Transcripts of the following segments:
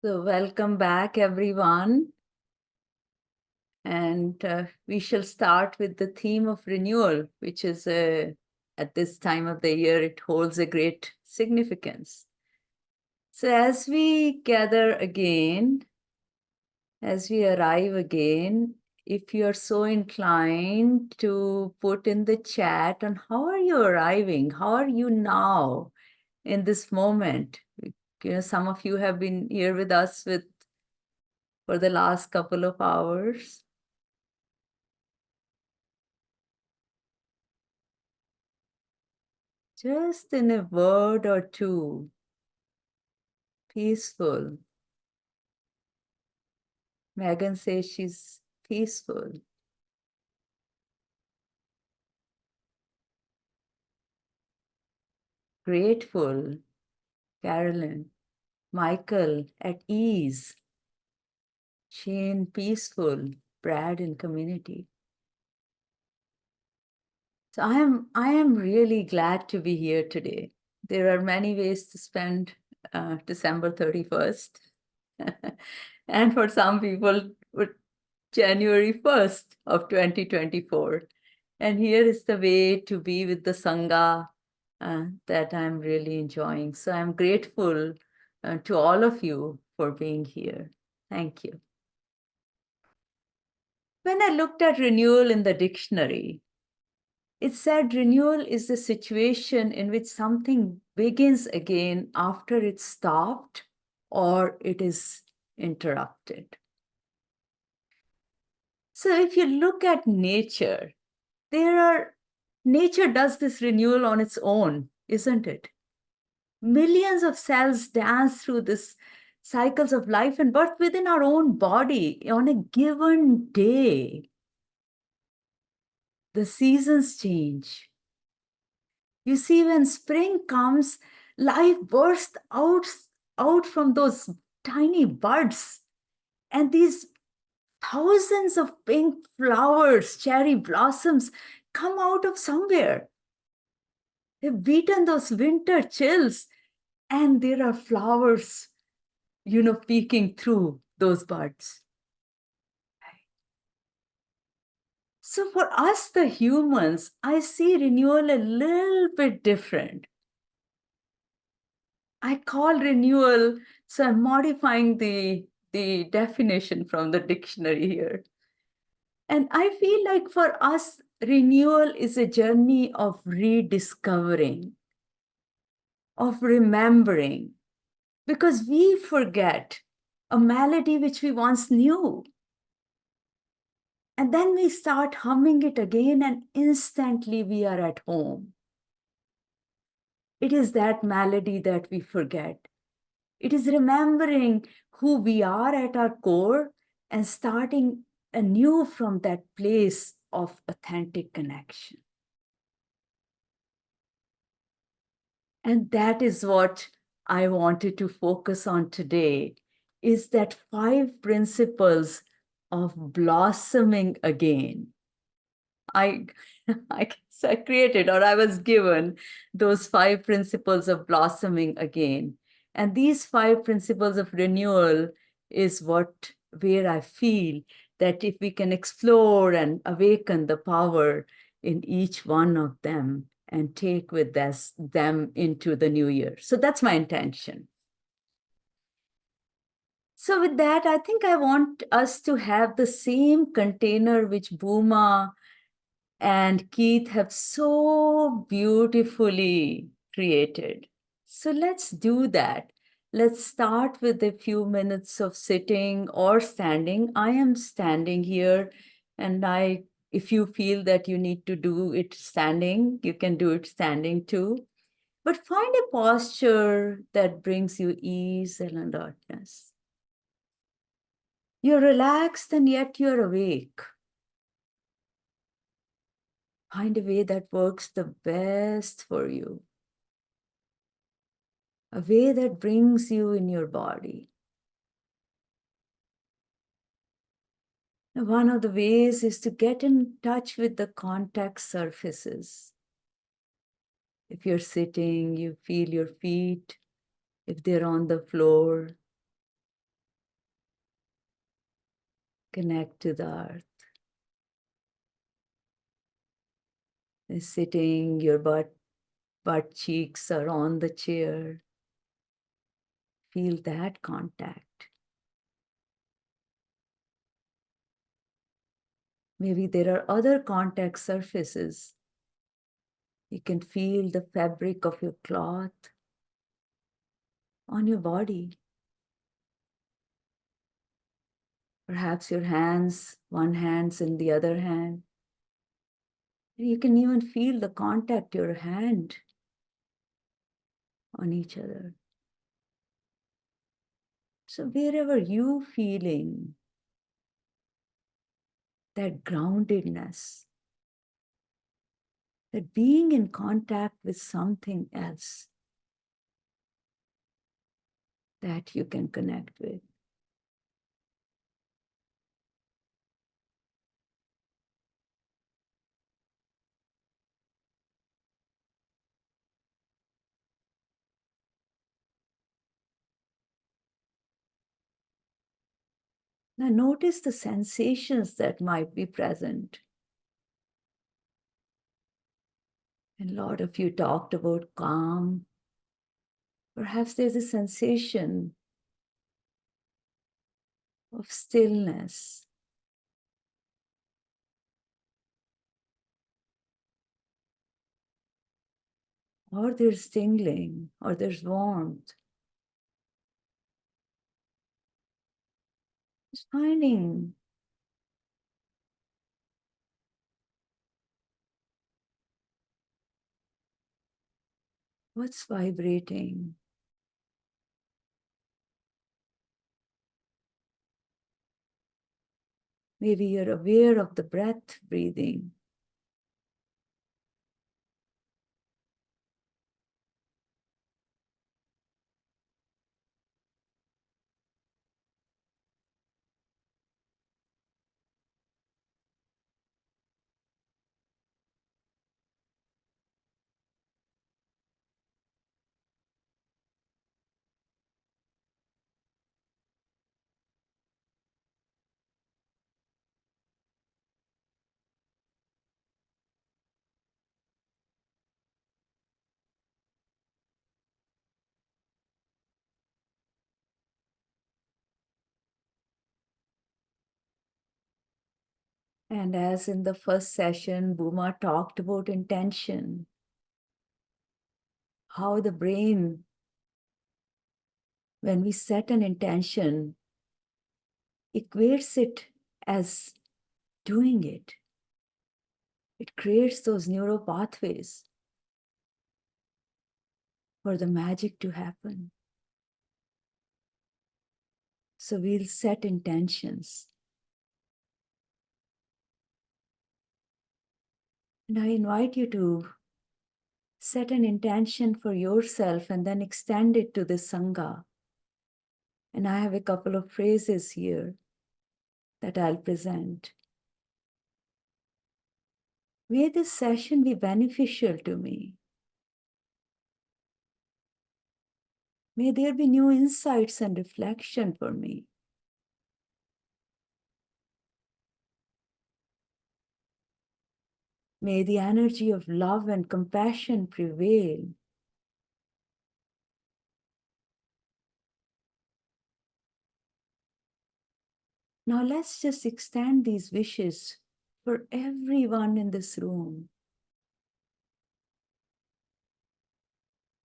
So welcome back, everyone. And we shall start with the theme of renewal, which is at this time of the year, it holds a great significance. So as we gather again, as we arrive again, if you're so inclined to put in the chat on how are you arriving? How are you now in this moment? Some of you have been here with us for the last couple of hours. Just in a word or two, peaceful. Megan says she's peaceful. Grateful, Carolyn. Michael, at ease. Shane, peaceful. Brad, in community. So I am really glad to be here today. There are many ways to spend December 31st. And for some people, January 1st of 2024. And here is the way to be with the Sangha that I'm really enjoying. So I'm grateful to all of you for being here. Thank you. When I looked at renewal in the dictionary, it said renewal is the situation in which something begins again after it's stopped or it is interrupted. So if you look at nature, nature does this renewal on its own, isn't it? Millions of cells dance through this cycles of life and birth within our own body on a given day. The seasons change. You see, when spring comes, life bursts out from those tiny buds, and these thousands of pink flowers, cherry blossoms come out of somewhere. They've beaten those winter chills, and there are flowers, peeking through those buds. So for us, the humans, I see renewal a little bit different. I call renewal, so I'm modifying the definition from the dictionary here. And I feel like for us, renewal is a journey of rediscovering, of remembering, because we forget a melody which we once knew. And then we start humming it again, and instantly we are at home. It is that melody that we forget. It is remembering who we are at our core and starting anew from that place of authentic connection. And that is what I wanted to focus on today, is that 5 principles of blossoming again. I created, or I was given, those 5 principles of blossoming again. And these 5 principles of renewal is where I feel that if we can explore and awaken the power in each one of them and take with them into the new year. So that's my intention. So with that, I think I want us to have the same container which Bhuma and Keith have so beautifully created. So let's do that. Let's start with a few minutes of sitting or standing. I am standing here, and if you feel that you need to do it standing, you can do it standing too. But find a posture that brings you ease and alertness. You're relaxed and yet you're awake. Find a way that works the best for you. A way that brings you in your body. One of the ways is to get in touch with the contact surfaces. If you're sitting, you feel your feet. If they're on the floor, Connect to the earth. You're sitting, your butt cheeks are on the chair. Feel that contact. Maybe there are other contact surfaces. You can feel the fabric of your cloth on your body. Perhaps your hands, one hand's in the other hand. You can even feel the contact, your hand on each other. So wherever you feeling that groundedness, that being in contact with something else that you can connect with. Now notice the sensations that might be present. And a lot of you talked about calm. Perhaps there's a sensation of stillness. Or there's tingling, or there's warmth. Just finding what's vibrating. Maybe you're aware of the breath breathing. And as in the first session, Bhuma talked about intention, how the brain, when we set an intention, equates it as doing it. It creates those neural pathways for the magic to happen. So we'll set intentions. And I invite you to set an intention for yourself and then extend it to the Sangha. And I have a couple of phrases here that I'll present. May this session be beneficial to me. May there be new insights and reflection for me. May the energy of love and compassion prevail. Now let's just extend these wishes for everyone in this room.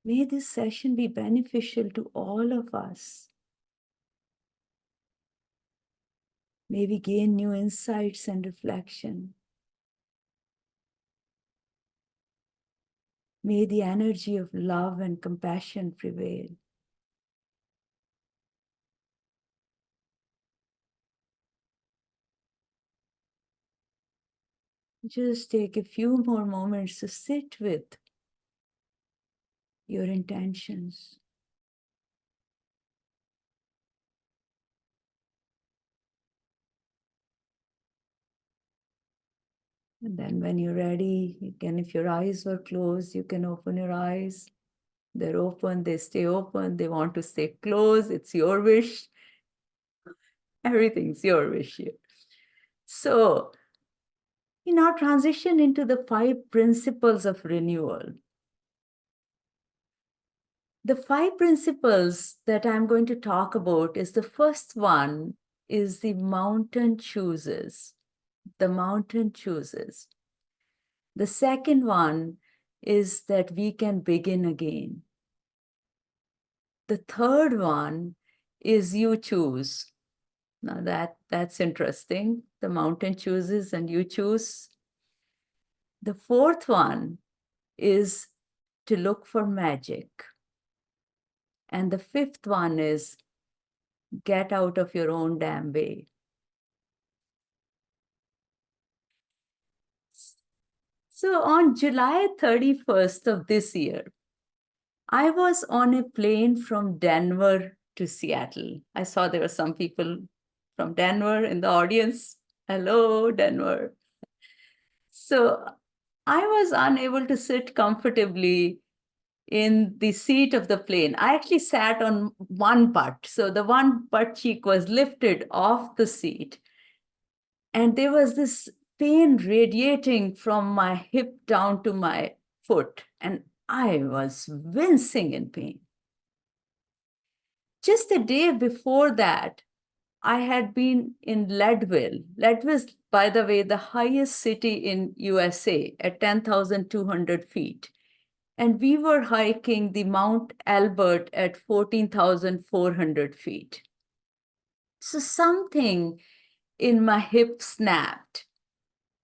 May this session be beneficial to all of us. May we gain new insights and reflection. May the energy of love and compassion prevail. Just take a few more moments to sit with your intentions. And then when you're ready, you can, if your eyes were closed, you can open your eyes. They're open, they stay open, they want to stay closed. It's your wish. Everything's your wish here. So we now transition into the 5 principles of renewal. The 5 principles that I'm going to talk about is the first one is the mountain chooses. The mountain chooses. The second one is that we can begin again. The third one is you choose. Now that's interesting. The mountain chooses and you choose. The fourth one is to look for magic. And the fifth one is get out of your own damn way. So on July 31st of this year, I was on a plane from Denver to Seattle. I saw there were some people from Denver in the audience. Hello, Denver. So I was unable to sit comfortably in the seat of the plane. I actually sat on one butt. So the one butt cheek was lifted off the seat. And there was this pain radiating from my hip down to my foot. And I was wincing in pain. Just a day before that, I had been in Leadville. Leadville is, by the way, the highest city in USA at 10,200 feet. And we were hiking the Mount Albert at 14,400 feet. So something in my hip snapped.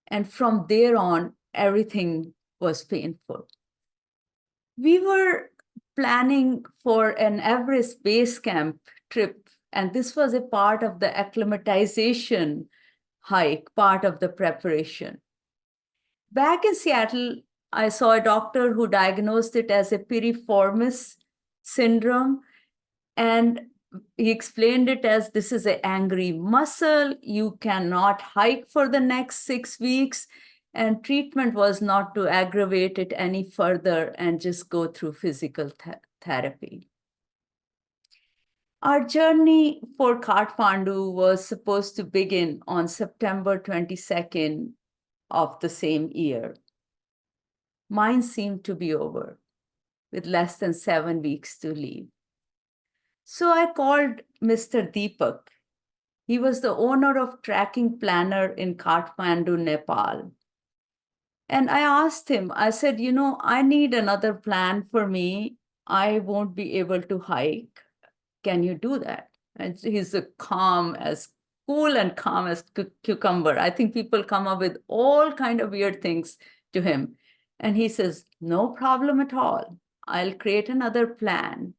And from there on, everything was painful. We were planning for an Everest base camp trip, and this was a part of the acclimatization hike, part of the preparation. Back in Seattle, I saw a doctor who diagnosed it as a piriformis syndrome, and he explained it as this is an angry muscle. You cannot hike for the next 6 weeks. And treatment was not to aggravate it any further and just go through physical therapy. Our journey for Kathmandu was supposed to begin on September 22nd of the same year. Mine seemed to be over with less than 7 weeks to leave. So I called Mr. Deepak. He was the owner of Tracking Planner in Kathmandu, Nepal. And I asked him, I said, I need another plan for me. I won't be able to hike. Can you do that? And he's cool and calm as cucumber. I think people come up with all kind of weird things to him. And he says, no problem at all. I'll create another plan.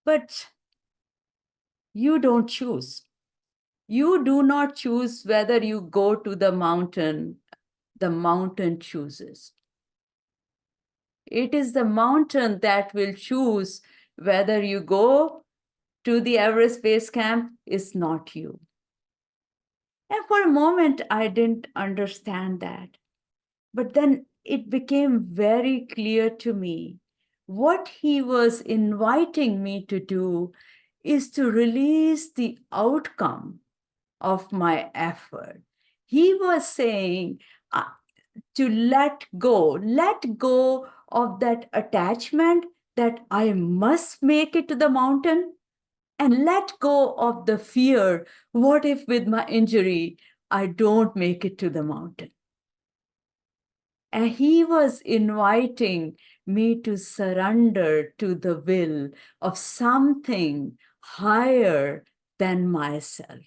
But you don't choose. You do not choose whether you go to the mountain chooses. It is the mountain that will choose whether you go to the Everest Base Camp, is not you. And for a moment, I didn't understand that. But then it became very clear to me what he was inviting me to do is to release the outcome of my effort. He was saying to let go of that attachment that I must make it to the mountain, and let go of the fear, what if with my injury, I don't make it to the mountain? And he was inviting me to surrender to the will of something higher than myself.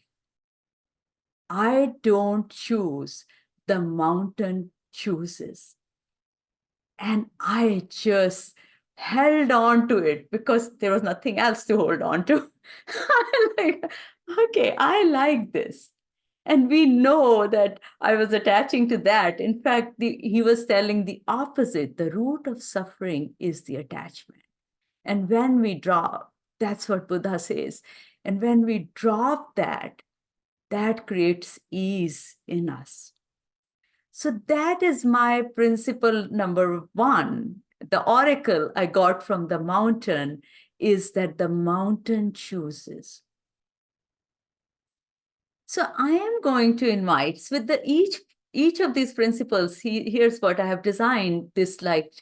I don't choose, the mountain chooses. And I just held on to it because there was nothing else to hold on to. Like, okay, I like this. And we know that I was attaching to that. In fact, he was telling the opposite. The root of suffering is the attachment. And when we drop, that's what Buddha says. And when we drop that, that creates ease in us. So that is my principle number 1. The oracle I got from the mountain is that the mountain chooses. So I am going to invite with the each of these principles. Here's what I have designed this like.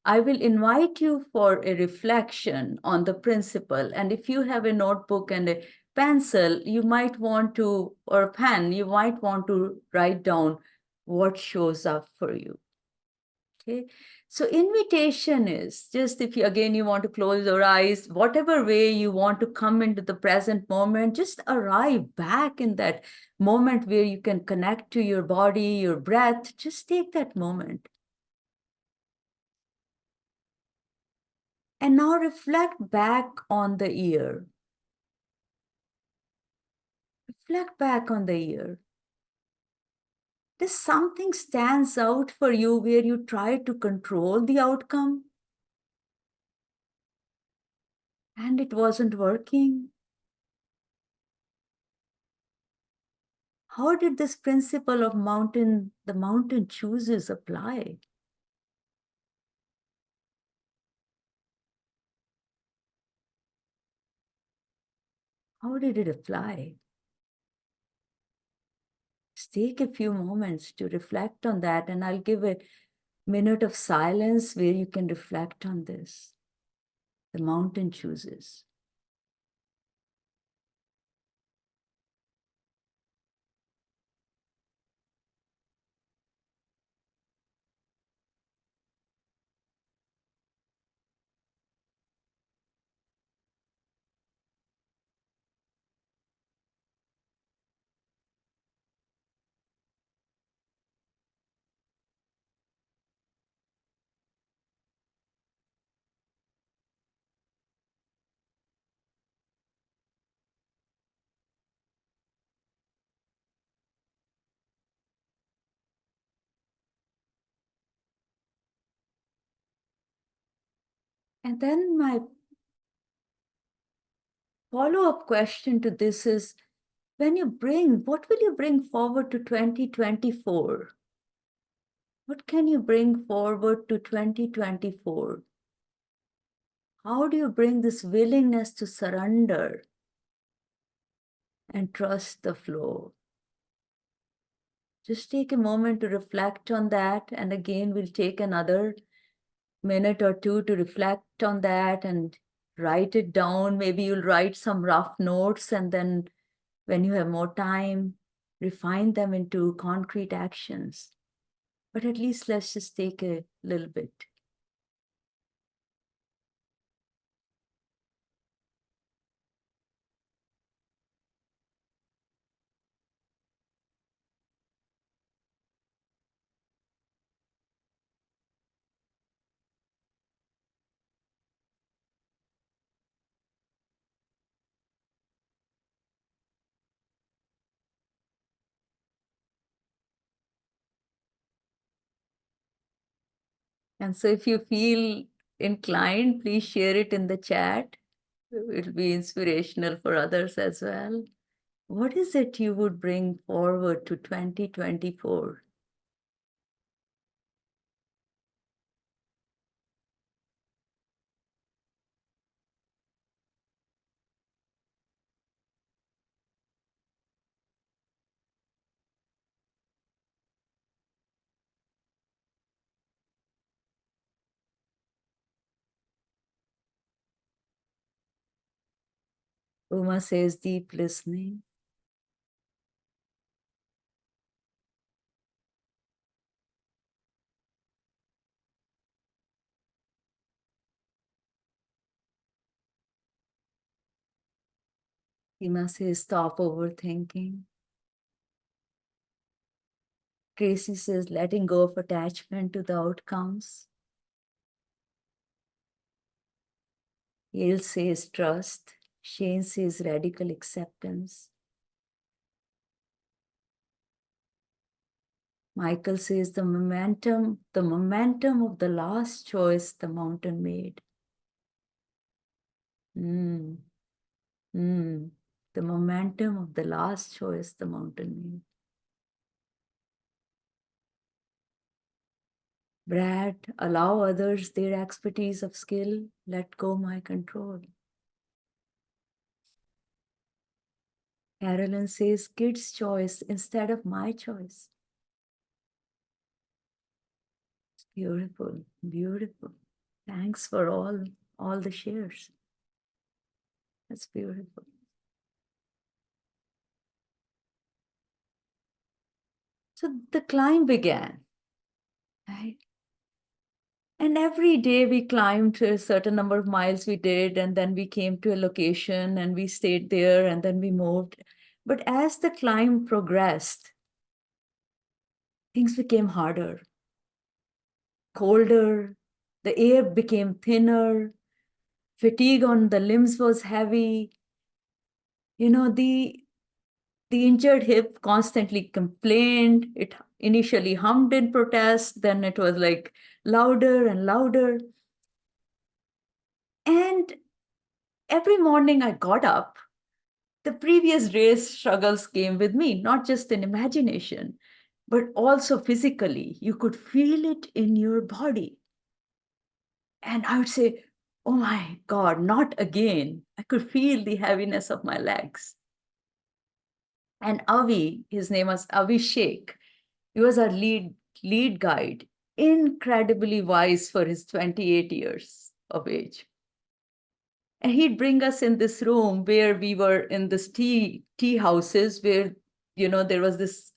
I will invite you for a reflection on the principle. And if you have a notebook and a pencil, you might want to, or a pen, you might want to write down what shows up for you. Okay. So invitation is just if you again you want to close your eyes, whatever way you want to come into the present moment, just arrive back in that moment where you can connect to your body, your breath. Just take that moment. And now reflect back on the year. Reflect back on the year. Does something stands out for you where you try to control the outcome and it wasn't working? How did this principle of the mountain chooses apply? How did it apply? Just take a few moments to reflect on that, and I'll give a minute of silence where you can reflect on this. The mountain chooses. And then my follow-up question to this is, what will you bring forward to 2024? What can you bring forward to 2024? How do you bring this willingness to surrender and trust the flow? Just take a moment to reflect on that. And again, we'll take another minute or two to reflect on that and write it down. Maybe you'll write some rough notes, and then when you have more time, refine them into concrete actions. But at least let's just take a little bit. And so if you feel inclined, please share it in the chat. It'll be inspirational for others as well. What is it you would bring forward to 2024? Uma says deep listening. Hima says stop overthinking. Tracy says letting go of attachment to the outcomes. Yale says trust. Shane says radical acceptance. Michael says the momentum of the last choice the mountain made. The momentum of the last choice the mountain made. Brad, allow others their expertise of skill, let go my control. Carolyn says, kids' choice instead of my choice. It's beautiful, beautiful. Thanks for all the shares. That's beautiful. So the climb began, right? And every day we climbed a certain number of miles we did, and then we came to a location and we stayed there and then we moved. But as the climb progressed, things became harder, colder, the air became thinner, fatigue on the limbs was heavy. You know, the injured hip constantly complained. It initially hummed in protest, then it was like louder and louder. And every morning I got up, the previous race struggles came with me, not just in imagination, but also physically. You could feel it in your body. And I would say, oh my God, not again. I could feel the heaviness of my legs. And Avi, his name was Avi Sheikh, he was our lead guide, incredibly wise for his 28 years of age. And he'd bring us in this room where we were in this tea houses where, you know, there was this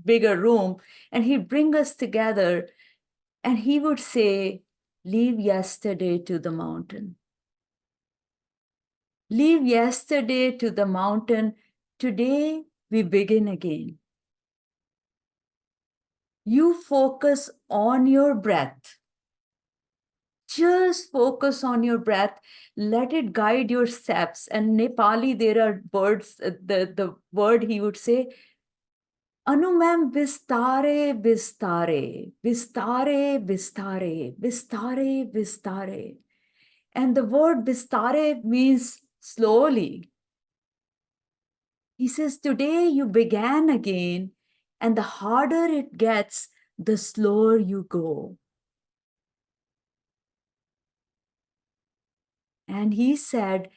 bigger room, and he'd bring us together and he would say, leave yesterday to the mountain. Leave yesterday to the mountain. Today we begin again. You focus on your breath. Just focus on your breath. Let it guide your steps. And Nepali, there are words, the word he would say, Anumam vistare, vistare, vistare, vistare, vistare, vistare. And the word vistare means slowly. He says, today you began again, and the harder it gets, the slower you go. And he said,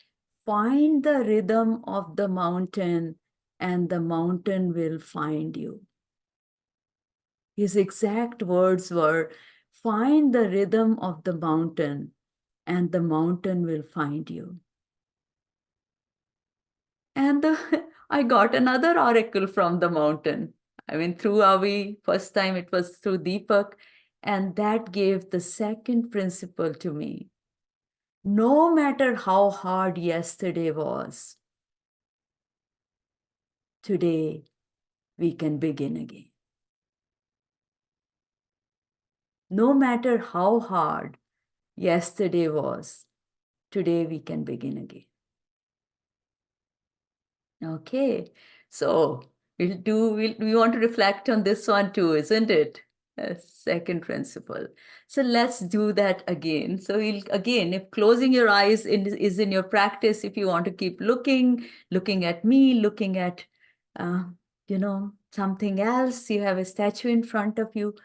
find the rhythm of the mountain, and the mountain will find you. His exact words were, find the rhythm of the mountain, and the mountain will find you. And I got another oracle from the mountain. I mean, through Avi, first time it was through Deepak, and that gave the second principle to me. No matter how hard yesterday was, today we can begin again. No matter how hard yesterday was, today we can begin again. Okay, so we want to reflect on this one too, isn't it? A second principle. So let's do that again. So again, if closing your eyes is in your practice, if you want to keep looking at me, looking at, you know, something else, you have a statue in front of you,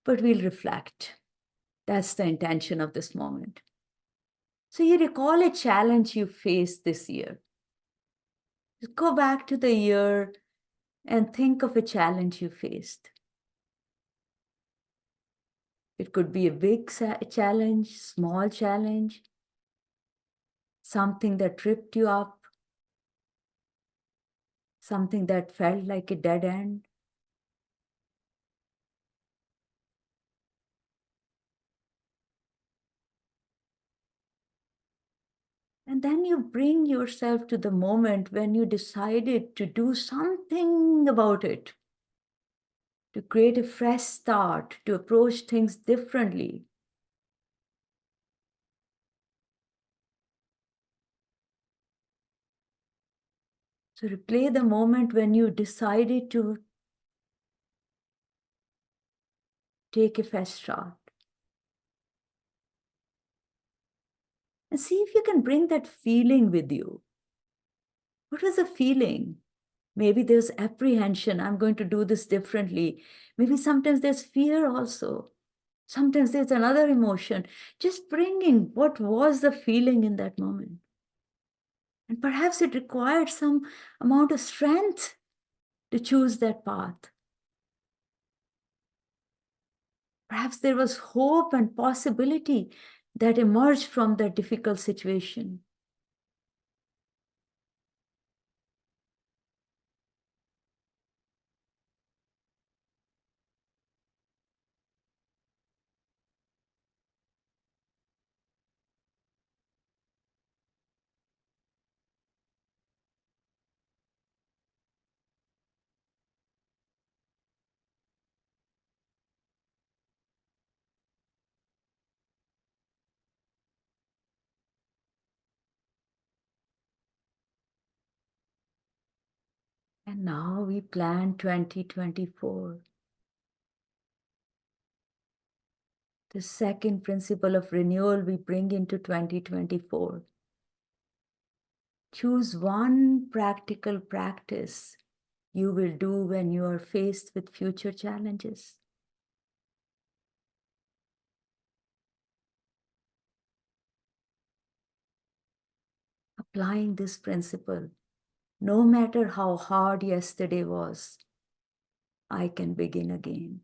but we'll reflect. That's the intention of this moment. So you recall a challenge you faced this year. Just go back to the year and think of a challenge you faced. It could be a big challenge, small challenge, something that tripped you up, something that felt like a dead end. And then you bring yourself to the moment when you decided to do something about it, to create a fresh start, to approach things differently. So replay the moment when you decided to take a fresh start. And see if you can bring that feeling with you. What was the feeling? Maybe there's apprehension. I'm going to do this differently. Maybe sometimes there's fear also. Sometimes there's another emotion. Just bringing what was the feeling in that moment. And perhaps it required some amount of strength to choose that path. Perhaps there was hope and possibility that emerged from that difficult situation. And now we plan 2024. The second principle of renewal we bring into 2024. Choose one practical practice you will do when you are faced with future challenges. Applying this principle, no matter how hard yesterday was, I can begin again.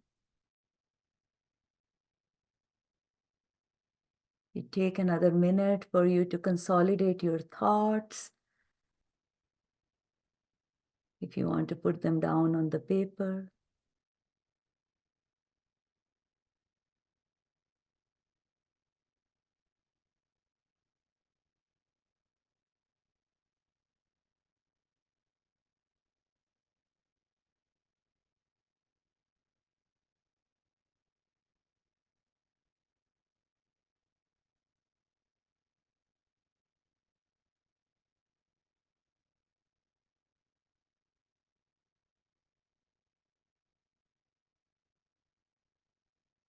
You take another minute for you to consolidate your thoughts. If you want to put them down on the paper.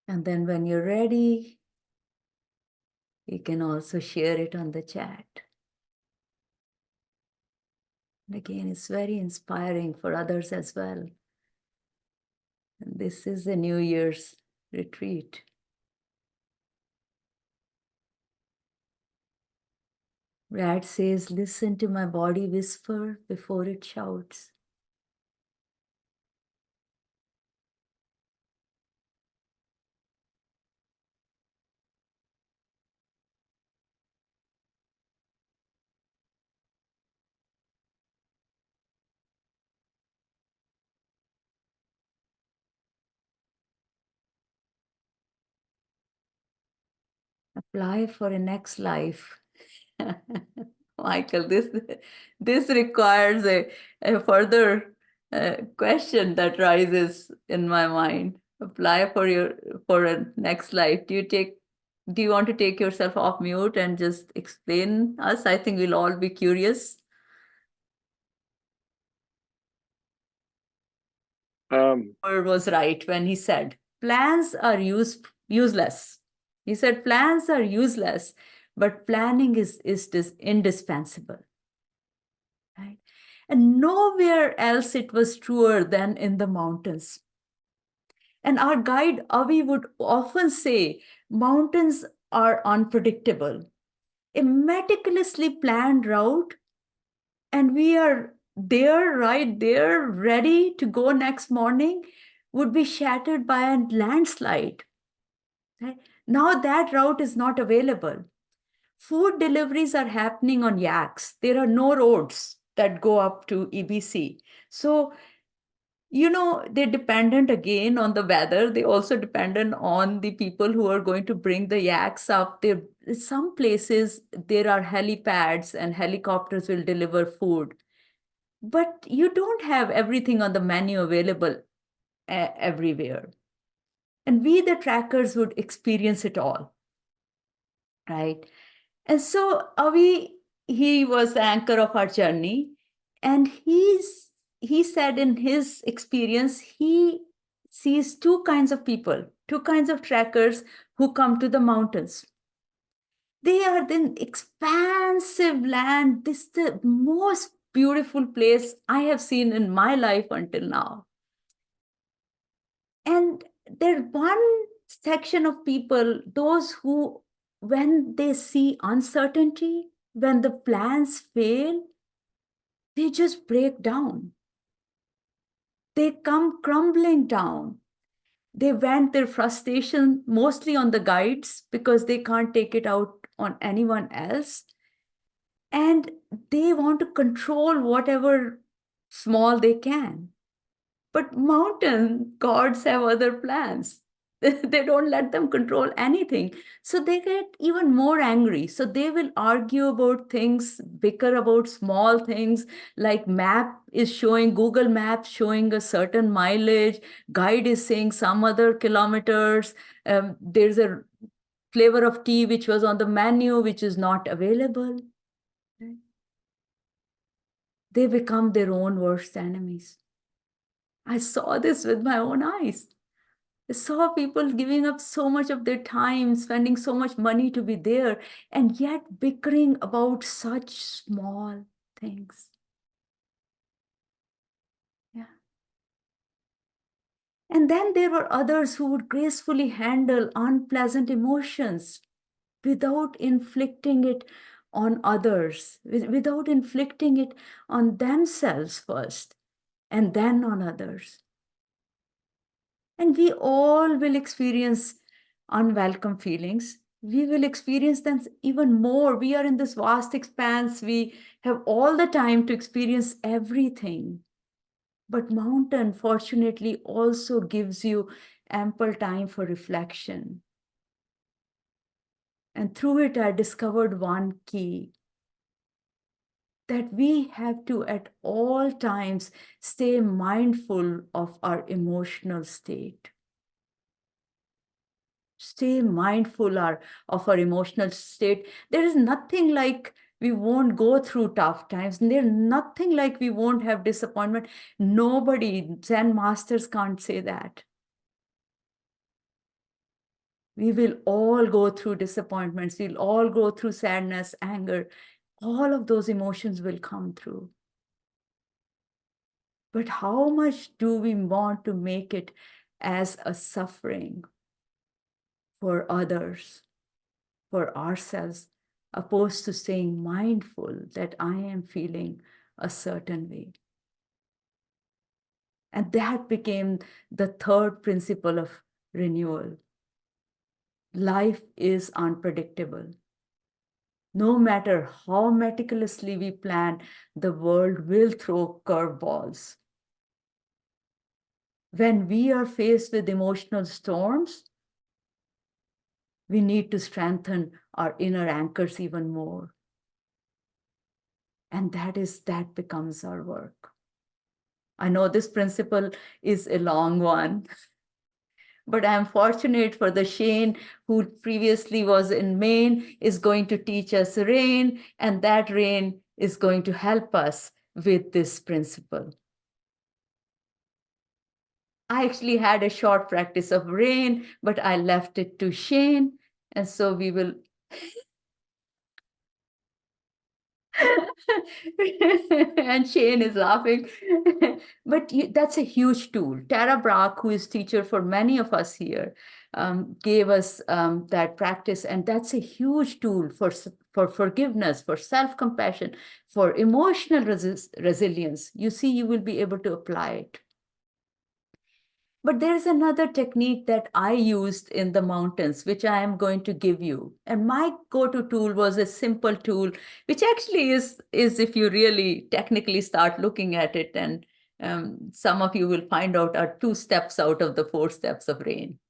And then when you're ready, you can also share it on the chat. And again, it's very inspiring for others as well. And this is the New Year's retreat. Brad says, listen to my body whisper before it shouts. Apply for a next life. Michael, this requires a further question that rises in my mind. Apply for a next life. Do you want to take yourself off mute and just explain us? I think we'll all be curious. Or was right when he said plans are useless. He said plans are useless, but planning is indispensable. Right? And nowhere else it was truer than in the mountains. And our guide Avi would often say, mountains are unpredictable. A meticulously planned route, and we are there, right there, ready to go next morning, would be shattered by a landslide. Right? Now that route is not available. Food deliveries are happening on yaks. There are no roads that go up to EBC. So, they're dependent again on the weather. They also dependent on the people who are going to bring the yaks up. There, some places, there are helipads and helicopters will deliver food. But you don't have everything on the menu available everywhere. And we, the trackers, would experience it all, right? And so he was the anchor of our journey. And he said in his experience, he sees two kinds of people, two kinds of trackers who come to the mountains. They are the expansive land. This is the most beautiful place I have seen in my life until now. And there's one section of people, those who, when they see uncertainty, when the plans fail, they just break down. They come crumbling down. They vent their frustration mostly on the guides because they can't take it out on anyone else. And they want to control whatever small they can. But mountain gods have other plans. They don't let them control anything. So they get even more angry. So they will argue about things, bicker about small things like map is showing, Google Maps showing a certain mileage, guide is saying some other kilometers. There's a flavor of tea which was on the menu which is not available. They become their own worst enemies. I saw this with my own eyes. I saw people giving up so much of their time, spending so much money to be there, and yet bickering about such small things. Yeah. And then there were others who would gracefully handle unpleasant emotions without inflicting it on others, without inflicting it on themselves first, and then on others. And we all will experience unwelcome feelings. We will experience them even more. We are in this vast expanse. We have all the time to experience everything. But mountain, fortunately, also gives you ample time for reflection. And through it, I discovered one key that we have to, at all times, stay mindful of our emotional state. Stay mindful of our emotional state. There is nothing like we won't go through tough times. There's nothing like we won't have disappointment. Nobody, Zen masters can't say that. We will all go through disappointments. We'll all go through sadness, anger. All of those emotions will come through. But how much do we want to make it as a suffering for others, for ourselves, opposed to staying mindful that I am feeling a certain way? And that became the third principle of renewal. Life is unpredictable. No matter how meticulously we plan, the world will throw curveballs. When we are faced with emotional storms, we need to strengthen our inner anchors even more. And that becomes our work. I know this principle is a long one, but I'm fortunate for the Shane who previously was in Maine is going to teach us rain, and that rain is going to help us with this principle. I actually had a short practice of rain, but I left it to Shane. And so we will. And Shane is laughing. But that's a huge tool. Tara Brach, who is teacher for many of us here, gave us that practice. And that's a huge tool for forgiveness, for self-compassion, for emotional resilience. You see, you will be able to apply it. But there's another technique that I used in the mountains, which I am going to give you. And my go-to tool was a simple tool, which actually is if you really technically start looking at it, and some of you will find out are 2 steps out of the 4 steps of rain.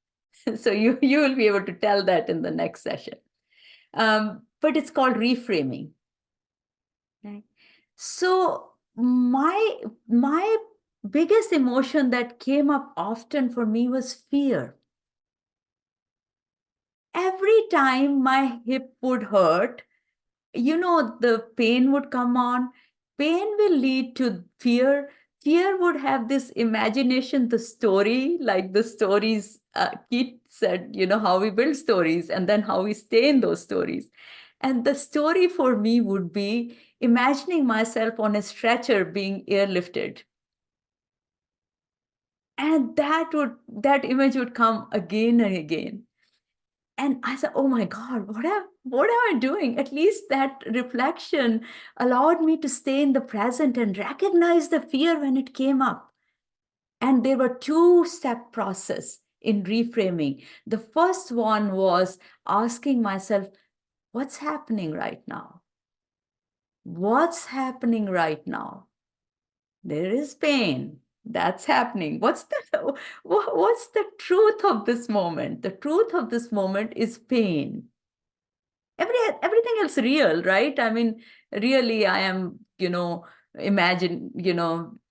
So you will be able to tell that in the next session. But it's called reframing. Okay? So my biggest emotion that came up often for me was fear. Every time my hip would hurt, the pain would come on. Pain will lead to fear. Fear would have this imagination, the story, like the stories Keith said, how we build stories and then how we stay in those stories. And the story for me would be imagining myself on a stretcher being airlifted. And that image would come again and again. And I said, oh my God, what am I doing? At least that reflection allowed me to stay in the present and recognize the fear when it came up. And there were two-step process in reframing. The first one was asking myself, what's happening right now? What's happening right now? There is pain. That's happening. What's the truth of this moment? The truth of this moment is pain. Everything else real, right? I mean, really, I am, imagine,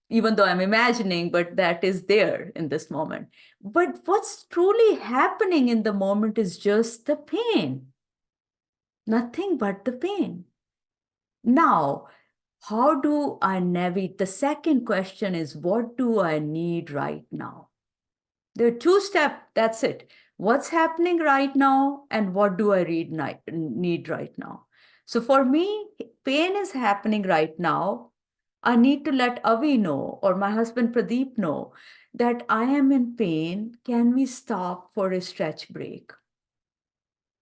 even though I'm imagining, but that is there in this moment. But what's truly happening in the moment is just the pain, nothing but the pain. Now, how do I navigate? The second question is, what do I need right now? There are two steps, that's it. What's happening right now and what do I need right now? So for me, pain is happening right now. I need to let Avi know or my husband Pradeep know that I am in pain. Can we stop for a stretch break?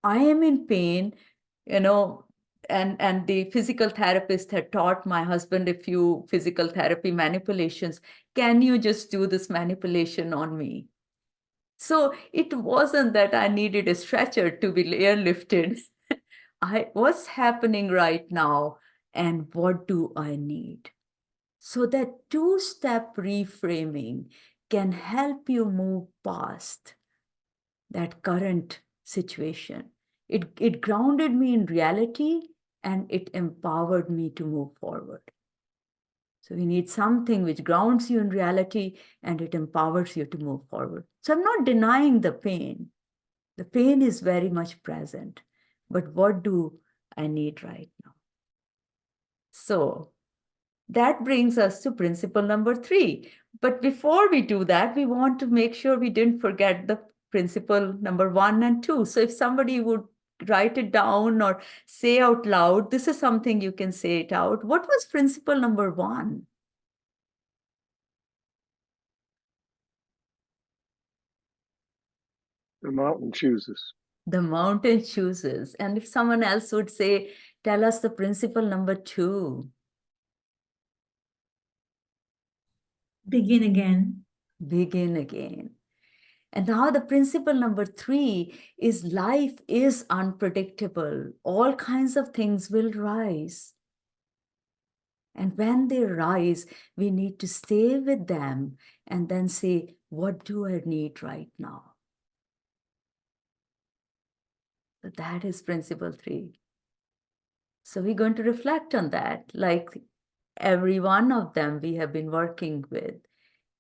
I am in pain, you know, and the physical therapist had taught my husband a few physical therapy manipulations. Can you just do this manipulation on me? So it wasn't that I needed a stretcher to be airlifted. What's happening right now and what do I need? So that two-step reframing can help you move past that current situation. It grounded me in reality and it empowered me to move forward. So we need something which grounds you in reality and it empowers you to move forward. So I'm not denying the pain. The pain is very much present. But what do I need right now? So that brings us to principle number 3. But before we do that, we want to make sure we didn't forget the principle number 1 and 2. So if somebody would write it down or say out loud, this is something you can say it out. What was principle number 1? The mountain chooses. The mountain chooses. And if someone else would say, tell us the principle number 2. Begin again. Begin again. And now the principle number 3 is life is unpredictable. All kinds of things will rise. And when they rise, we need to stay with them and then say, what do I need right now? So that is principle 3. So we're going to reflect on that, like every one of them we have been working with.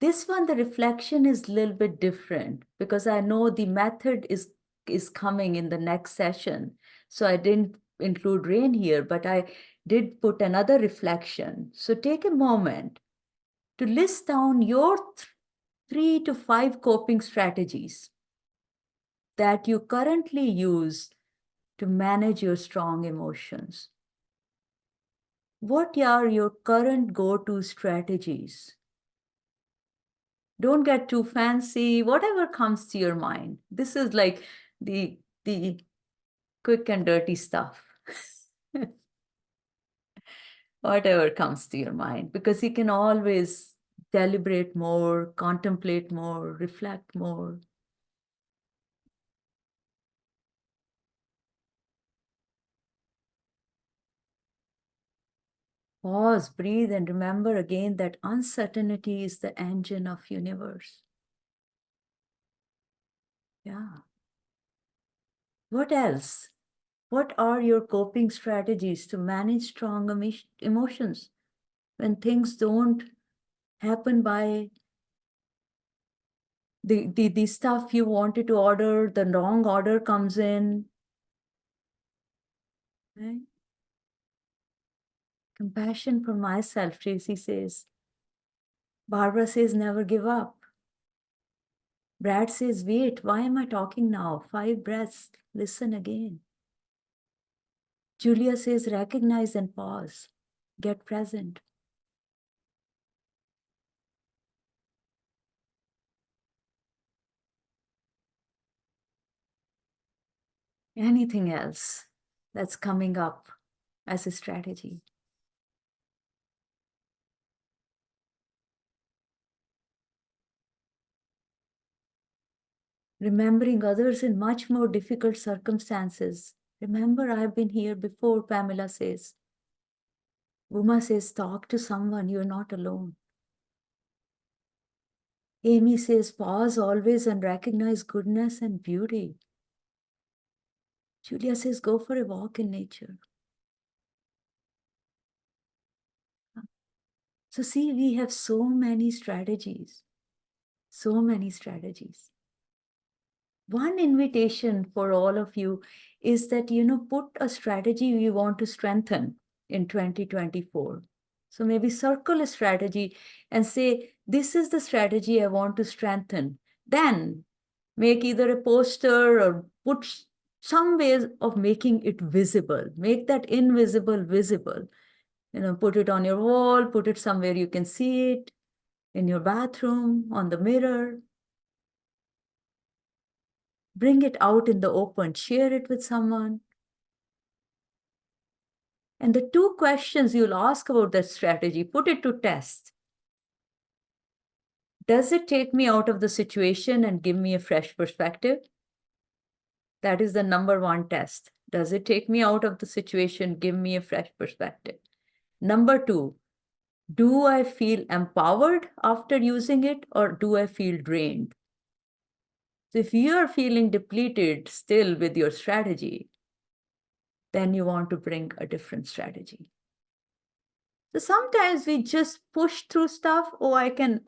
This one, the reflection is a little bit different because I know the method is coming in the next session. So I didn't include rain here, but I did put another reflection. So take a moment to list down your 3 to 5 coping strategies that you currently use to manage your strong emotions. What are your current go-to strategies? Don't get too fancy, whatever comes to your mind. This is like the quick and dirty stuff. Whatever comes to your mind, because you can always deliberate more, contemplate more, reflect more. Pause, breathe, and remember again that uncertainty is the engine of universe. Yeah. What else? What are your coping strategies to manage strong emotions when things don't happen by the stuff you wanted to order, the wrong order comes in, right? Compassion for myself, Tracy says. Barbara says, never give up. Brad says, wait, why am I talking now? 5 breaths, listen again. Julia says, recognize and pause. Get present. Anything else that's coming up as a strategy? Remembering others in much more difficult circumstances. Remember, I've been here before, Pamela says. Uma says, talk to someone, you're not alone. Amy says, pause always and recognize goodness and beauty. Julia says, go for a walk in nature. So see, we have so many strategies. So many strategies. One invitation for all of you is that, put a strategy you want to strengthen in 2024. So maybe circle a strategy and say, this is the strategy I want to strengthen. Then make either a poster or put some ways of making it visible. Make that invisible visible. Put it on your wall, put it somewhere you can see it, in your bathroom, on the mirror. Bring it out in the open, share it with someone. And the two questions you'll ask about that strategy, put it to test. Does it take me out of the situation and give me a fresh perspective? That is the number one test. Does it take me out of the situation, give me a fresh perspective? Number two, do I feel empowered after using it or do I feel drained? So if you are feeling depleted still with your strategy, then you want to bring a different strategy. So sometimes we just push through stuff. Oh, I can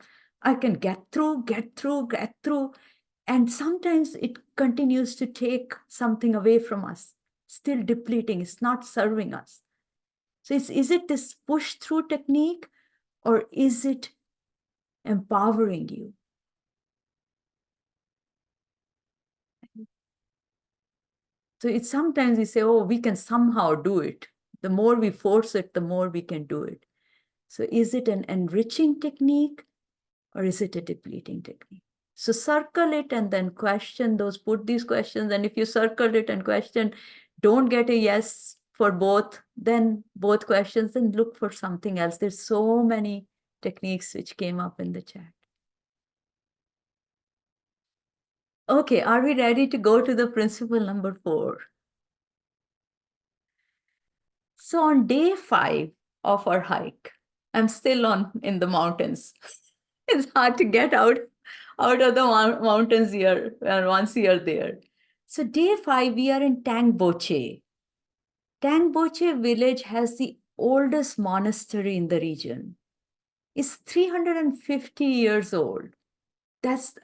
get through. And sometimes it continues to take something away from us, still depleting. It's not serving us. So is it this push through technique or is it empowering you? So it's sometimes we say, oh, we can somehow do it. The more we force it, the more we can do it. So is it an enriching technique or is it a depleting technique? So circle it and then question those, put these questions. And if you circled it and question, don't get a yes for both, then both questions, then look for something else. There's so many techniques which came up in the chat. Okay, are we ready to go to the principle number 4? So on day 5 of our hike, I'm still in the mountains. It's hard to get out of the mountains here once you're there. So day 5, we are in Tangboche. Tangboche village has the oldest monastery in the region. It's 350 years old. That's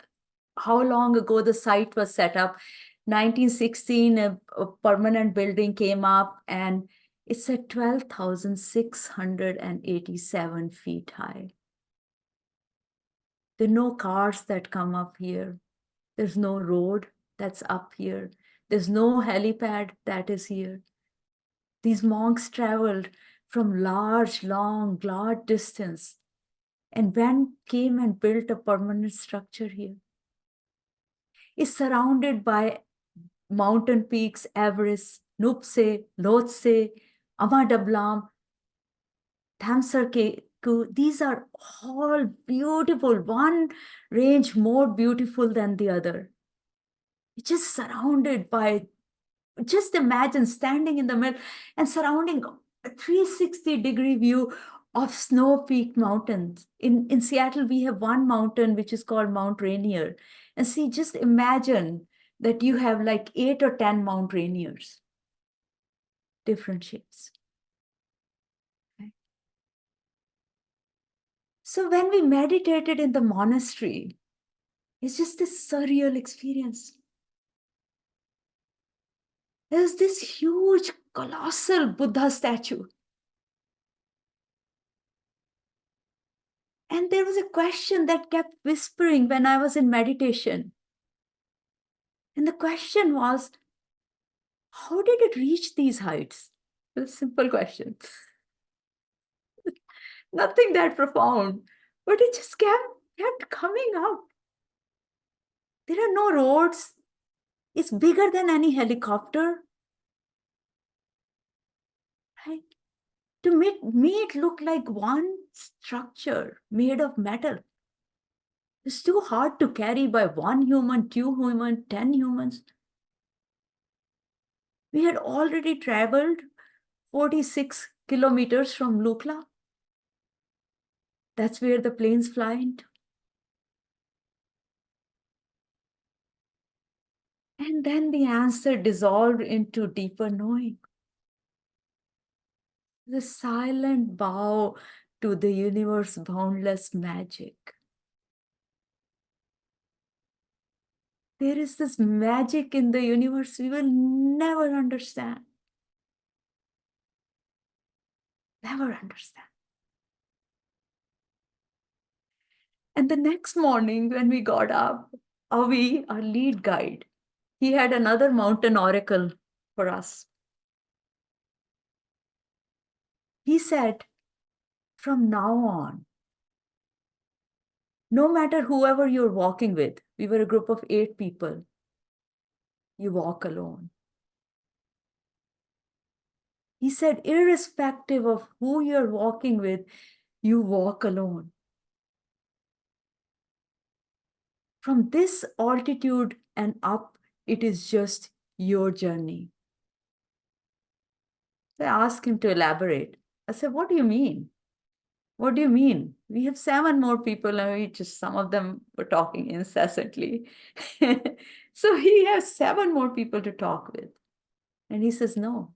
how long ago the site was set up. 1916, a permanent building came up and it's at 12,687 feet high. There are no cars that come up here. There's no road that's up here. There's no helipad that is here. These monks traveled from long distance and came and built a permanent structure here. It's surrounded by mountain peaks, Everest, Nuptse, Lhotse, Amadablam, Thamsarkeku. These are all beautiful, one range more beautiful than the other. It's just surrounded by, just imagine standing in the middle and surrounding a 360-degree view of snow-peaked mountains. In Seattle, we have one mountain which is called Mount Rainier. And see, just imagine that you have like 8 or 10 Mount Rainiers, different shapes. Okay. So when we meditated in the monastery, it's just this surreal experience. There's this huge, colossal Buddha statue. And there was a question that kept whispering when I was in meditation. And the question was, how did it reach these heights? It was a simple question. Nothing that profound, but it just kept coming out. There are no roads. It's bigger than any helicopter. Right? To me, it looked like one structure made of metal. It's too hard to carry by one human, 2 humans, 10 humans. We had already traveled 46 kilometers from Lukla. That's where the planes fly into. And then the answer dissolved into deeper knowing. The silent bow to the universe's boundless magic. There is this magic in the universe we will never understand. Never understand. And the next morning, when we got up, Avi, our lead guide, he had another mountain oracle for us. He said, from now on, no matter whoever you're walking with, we were a group of 8 people, you walk alone. He said, irrespective of who you're walking with, you walk alone. From this altitude and up, it is just your journey. So I asked him to elaborate. I said, what do you mean? What do you mean? We have 7 more people, and some of them were talking incessantly. So he has 7 more people to talk with. And he says, no,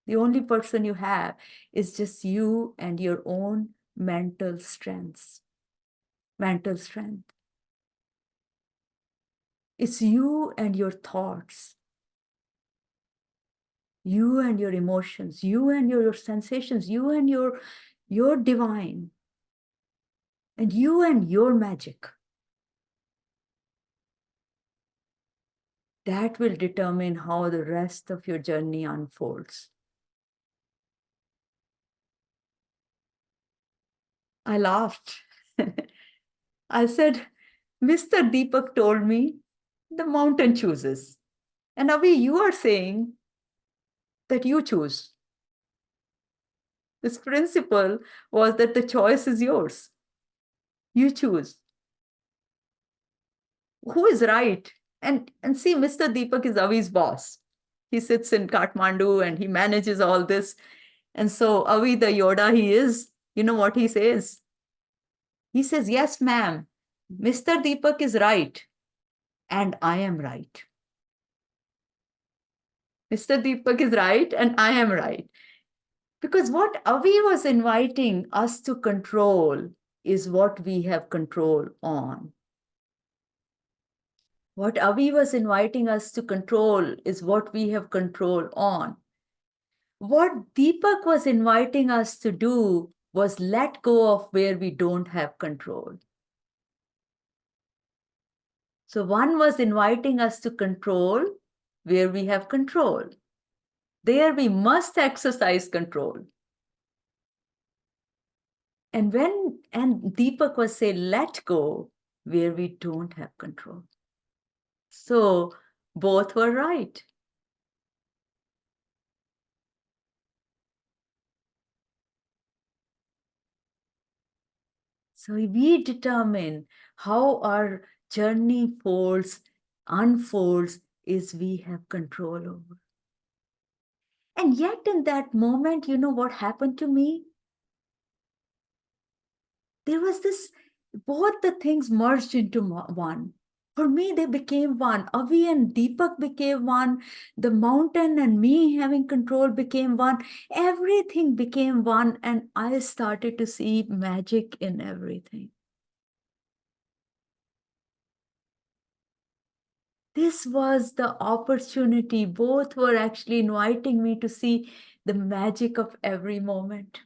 the only person you have is just you and your own mental strengths. Mental strength. It's you and your thoughts. You and your emotions, you and your sensations, you and your divine, and you and your magic. That will determine how the rest of your journey unfolds. I laughed. I said, Mr. Deepak told me the mountain chooses. And Avi, you are saying that you choose. This principle was that the choice is yours. You choose. Who is right? And see, Mr. Deepak is Avi's boss. He sits in Kathmandu and he manages all this. And so Avi, the Yoda he is, you know what he says? He says, yes, ma'am, Mr. Deepak is right. And I am right. Mr. Deepak is right and I am right. Because what Avi was inviting us to control is what we have control on. What Avi was inviting us to control is what we have control on. What Deepak was inviting us to do was let go of where we don't have control. So one was inviting us to control where we have control. There we must exercise control. And Deepak was saying, let go where we don't have control. So both were right. So we determine how our journey unfolds is we have control over. And yet in that moment, you know what happened to me? There was this, both the things merged into one. For me, they became one. Avi and Deepak became one. The mountain and me having control became one. Everything became one. And I started to see magic in everything. This was the opportunity. Both were actually inviting me to see the magic of every moment.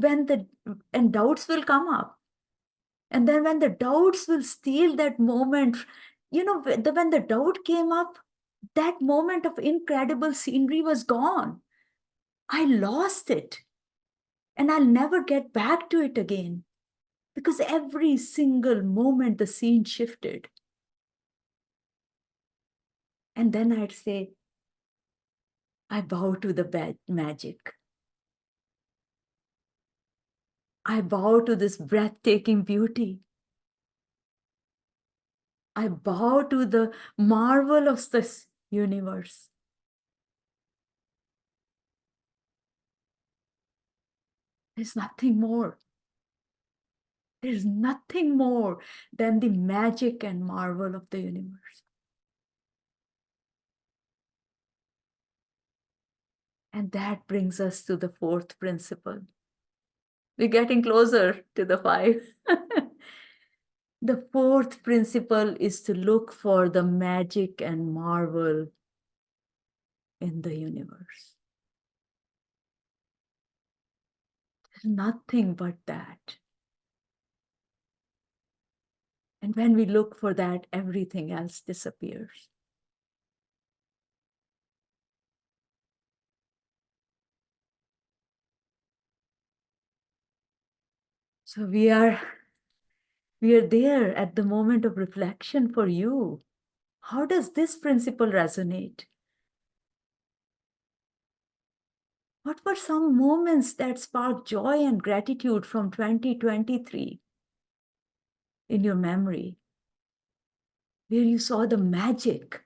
And doubts will come up. And then when the doubts will steal that moment, you know, when the doubt came up, that moment of incredible scenery was gone. I lost it. And I'll never get back to it again. Because every single moment the scene shifted. And then I'd say, I bow to the magic. I bow to this breathtaking beauty. I bow to the marvel of this universe. There's nothing more. There's nothing more than the magic and marvel of the universe. And that brings us to the fourth principle. We're getting closer to the 5. The fourth principle is to look for the magic and marvel in the universe. There's nothing but that. And when we look for that, everything else disappears. So we are there at the moment of reflection for you. How does this principle resonate? What were some moments that sparked joy and gratitude from 2023 in your memory, where you saw the magic,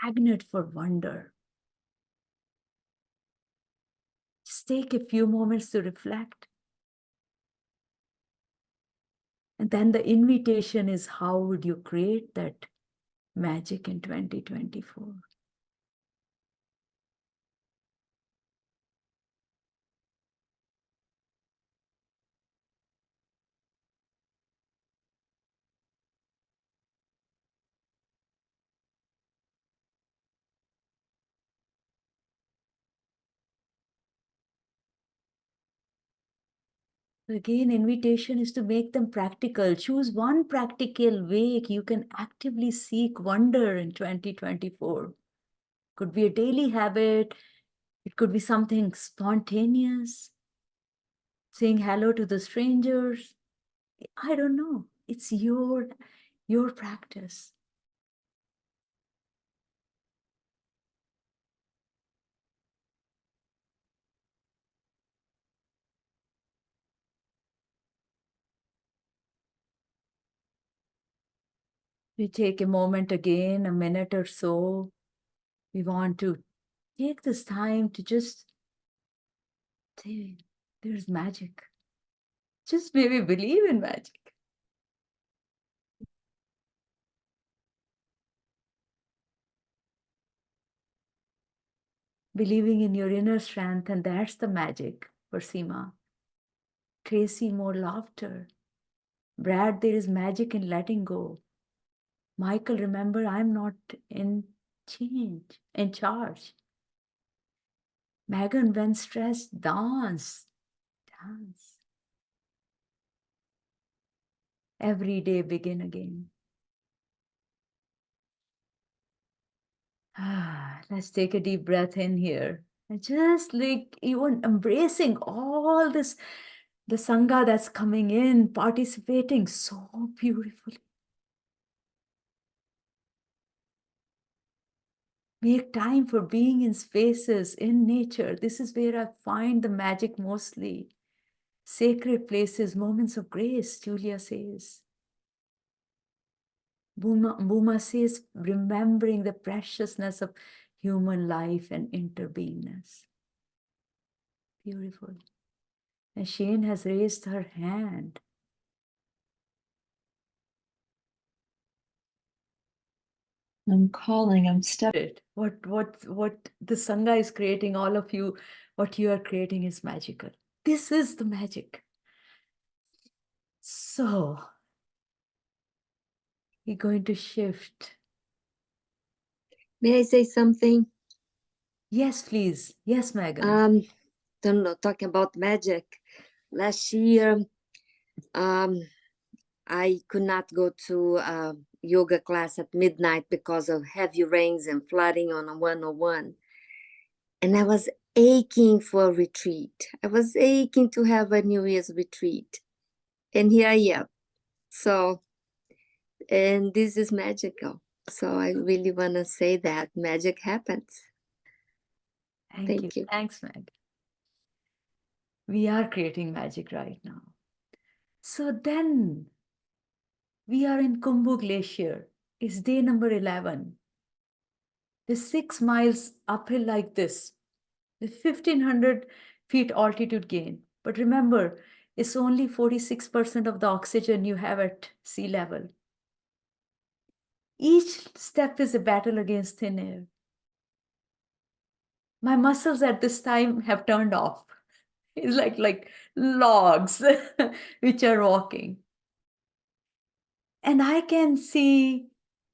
magnet for wonder? Just take a few moments to reflect. And then the invitation is, how would you create that magic in 2024? Again, invitation is to make them practical. Choose one practical way you can actively seek wonder in 2024. Could be a daily habit. It could be something spontaneous. Saying hello to the strangers. I don't know. It's your practice. We take a moment again, a minute or so. We want to take this time to just say, there's magic. Just maybe believe in magic. Believing in your inner strength, and that's the magic for Seema. Tracy, more laughter. Brad, there is magic in letting go. Michael, remember, I'm not in charge. Megan, when stressed, dance. Every day begin again. Let's take a deep breath in here. And just like even embracing all this, the Sangha that's coming in, participating so beautifully. Make time for being in spaces, in nature. This is where I find the magic mostly. Sacred places, moments of grace, Julia says. Bhuma says, remembering the preciousness of human life and interbeingness. Beautiful. And Shane has raised her hand. I'm calling, I'm stepping. What the Sangha is creating, all of you, what you are creating is magical. This is the magic. So, we're going to shift. May I say something? Yes, please. Yes, Megan. Don't know, talking about magic. Last year, I could not go to yoga class at midnight because of heavy rains and flooding on a 101. And I was aching for a retreat. I was aching to have a New Year's retreat. And here I am. So And this is magical. So I really want to say that magic happens. Thank you. Thanks, Meg. We are creating magic right now. So then we are in Kumbu Glacier. It's day number 11. The 6 miles uphill like this, the 1500 feet altitude gain. But remember, it's only 46% of the oxygen you have at sea level. Each step is a battle against thin air. My muscles at this time have turned off. It's like logs which are walking. And I can see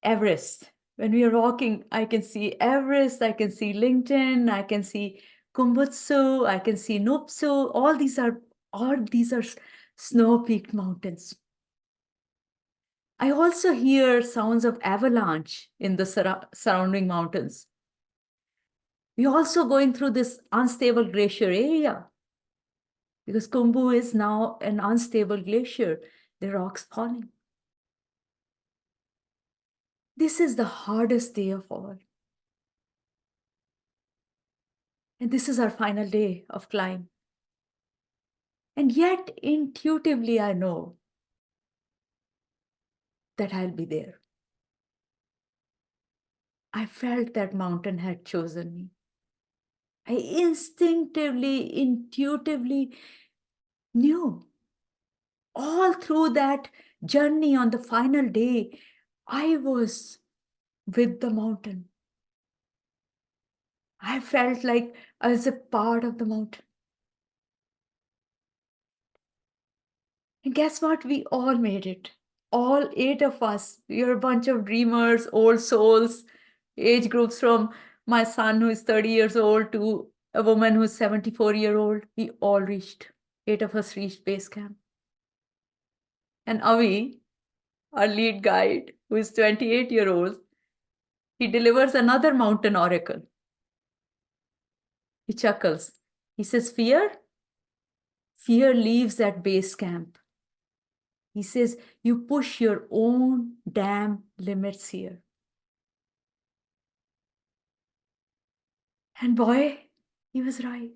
Everest. When we are walking, I can see Everest, I can see LinkedIn, I can see Kumbutsu, I can see Nuptsu. All these are snow-peaked mountains. I also hear sounds of avalanche in the surrounding mountains. We're also going through this unstable glacier area because Kumbu is now an unstable glacier, the rocks falling. This is the hardest day of all. And this is our final day of climb. And yet, intuitively, I know that I'll be there. I felt that mountain had chosen me. I instinctively, intuitively knew. All through that journey on the final day, I was with the mountain. I felt like I was a part of the mountain. And guess what? We all made it. All 8 of us. We are a bunch of dreamers, old souls, age groups from my son who is 30 years old to a woman who is 74-year-old. We all reached. 8 of us reached base camp. And Avi, our lead guide, who is 28-year-old, he delivers another mountain oracle. He chuckles. He says, fear? Fear leaves at base camp. He says, you push your own damn limits here. And boy, he was right.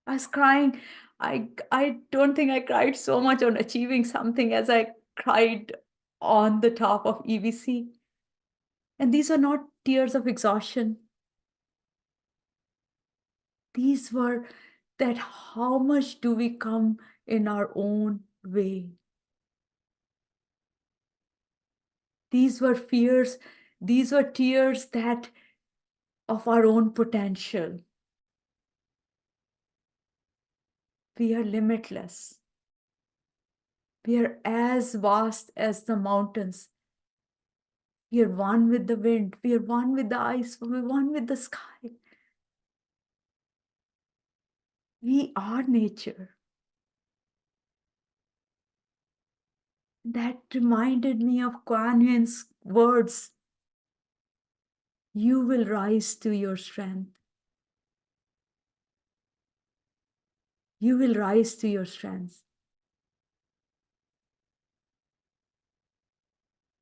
I was crying. I don't think I cried so much on achieving something as I cried on the top of EVC. And these are not tears of exhaustion. These were that how much do we come in our own way? These were fears, these were tears that of our own potential. We are limitless. We are as vast as the mountains. We are one with the wind. We are one with the ice. We are one with the sky. We are nature. That reminded me of Kuan Yin's words. You will rise to your strength. You will rise to your strength.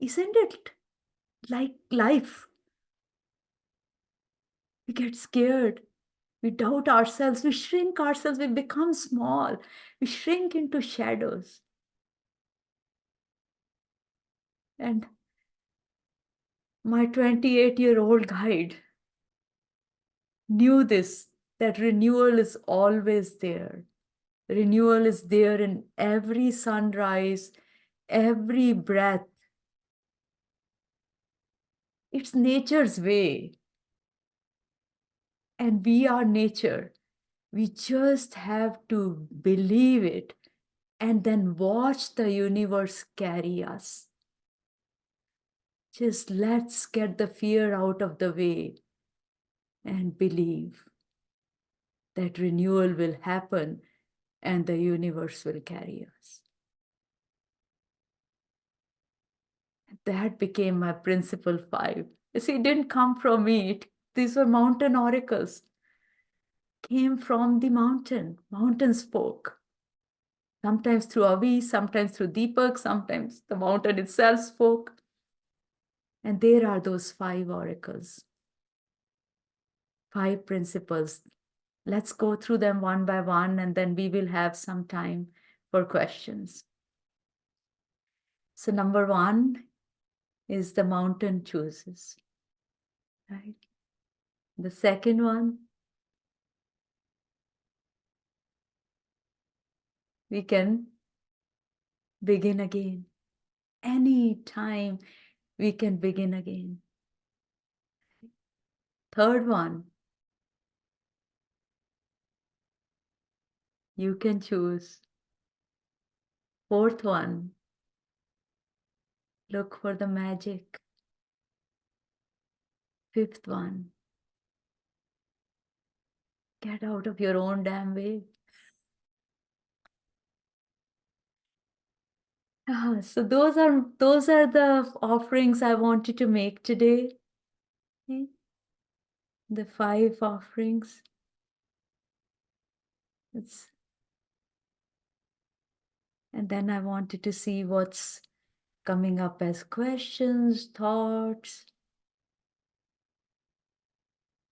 Isn't it like life? We get scared. We doubt ourselves. We shrink ourselves. We become small. We shrink into shadows. And my 28-year-old guide knew this, that renewal is always there. Renewal is there in every sunrise, every breath. It's nature's way. And we are nature. We just have to believe it and then watch the universe carry us. Just let's get the fear out of the way and believe that renewal will happen and the universe will carry us. That became my principle 5. You see, it didn't come from me. These were mountain oracles. Came from the mountain. Mountain spoke. Sometimes through Avi, sometimes through Deepak, sometimes the mountain itself spoke. And there are those 5 oracles, 5 principles. Let's go through them one by one, and then we will have some time for questions. So number 1 is the mountain chooses, right? The second one, we can begin again. Any time we can begin again. Third one, you can choose. Fourth one, look for the magic. Fifth one, get out of your own damn way. So those are the offerings I wanted to make today. Okay? The 5 offerings. And then I wanted to see what's coming up as questions, thoughts.